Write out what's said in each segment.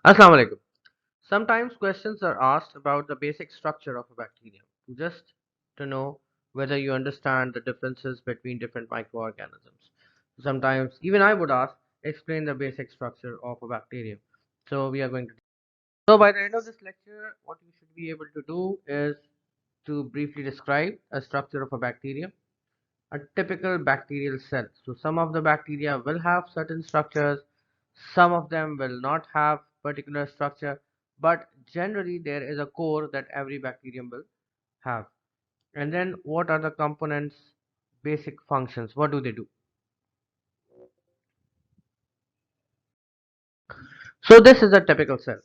Assalamu alaikum. Sometimes questions are asked about the basic structure of a bacterium, just to know whether you understand the differences between different microorganisms. Sometimes even I would ask, explain the basic structure of a bacterium. So we are going to. So by the end of this lecture, what you should be able to do is to briefly describe a structure of a bacterium, a typical bacterial cell. So some of the bacteria will have certain structures, some of them will not have particular structure, but generally there is a core that every bacterium will have. And then what are the components, basic functions? What do they do? So this is a typical cell.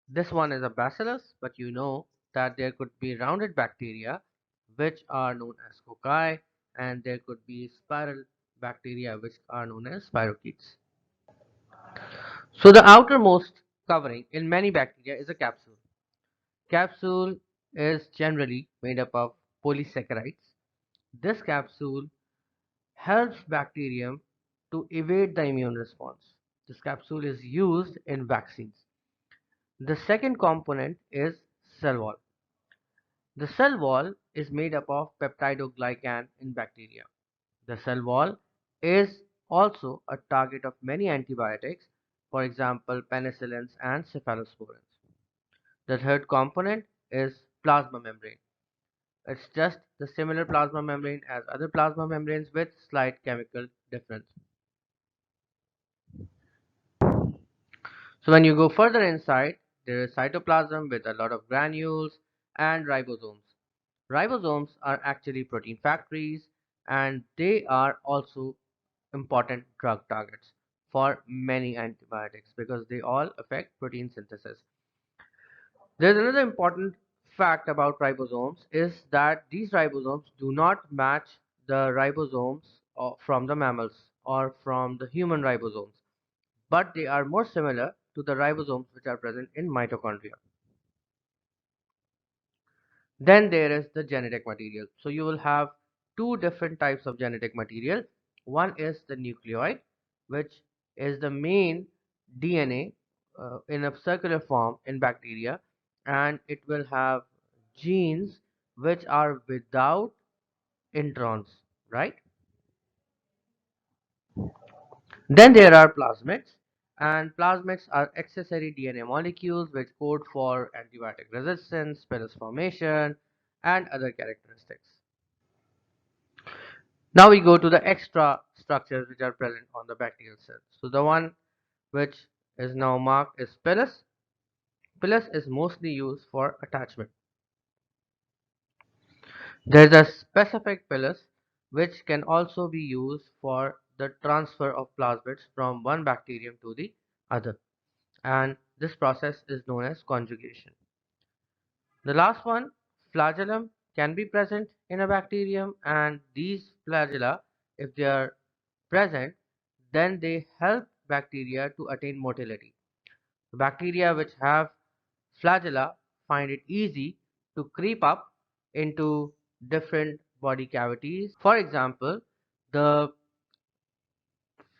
This one is a bacillus, but you know that there could be rounded bacteria which are known as cocci, and there could be spiral bacteria which are known as spirochetes. So the outermost covering in many bacteria is a capsule. Capsule is generally made up of polysaccharides. This capsule helps bacterium to evade the immune response. This capsule is used in vaccines. The second component is cell wall. The cell wall is made up of peptidoglycan in bacteria. The cell wall is also a target of many antibiotics, for example, penicillins and cephalosporins. The third component is plasma membrane. It's just the similar plasma membrane as other plasma membranes with slight chemical difference. So when you go further inside, there is cytoplasm with a lot of granules and ribosomes. Ribosomes are actually protein factories, and they are also important drug targets for many antibiotics because they all affect protein synthesis. There's another important fact about ribosomes is that these ribosomes do not match the ribosomes from the mammals or from the human ribosomes, but they are more similar to the ribosomes which are present in mitochondria. Then there is the genetic material. So you will have two different types of genetic material. One is the nucleoid, which is the main DNA in a circular form in bacteria, and it will have genes which are without introns, right? Then there are plasmids, and plasmids are accessory DNA molecules which code for antibiotic resistance, spirus formation, and other characteristics. Now we go to the extra structures which are present on the bacterial cells. So the one which is now marked is pilus. Pilus is mostly used for attachment. There is a specific pilus which can also be used for the transfer of plasmids from one bacterium to the other, and this process is known as conjugation. The last one, flagellum, can be present in a bacterium, and these flagella, if they are present, then they help bacteria to attain motility. Bacteria which have flagella find it easy to creep up into different body cavities. For example, the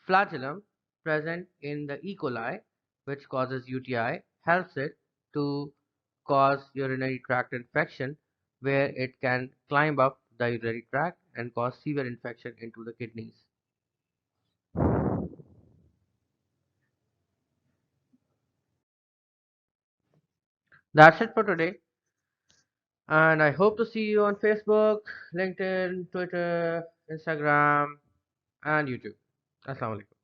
flagellum present in the E. coli, which causes UTI, helps it to cause urinary tract infection, where it can climb up the urinary tract and cause severe infection into the kidneys. That's it for today, and I hope to see you on Facebook, LinkedIn, Twitter, Instagram, and YouTube. Assalamu alaikum.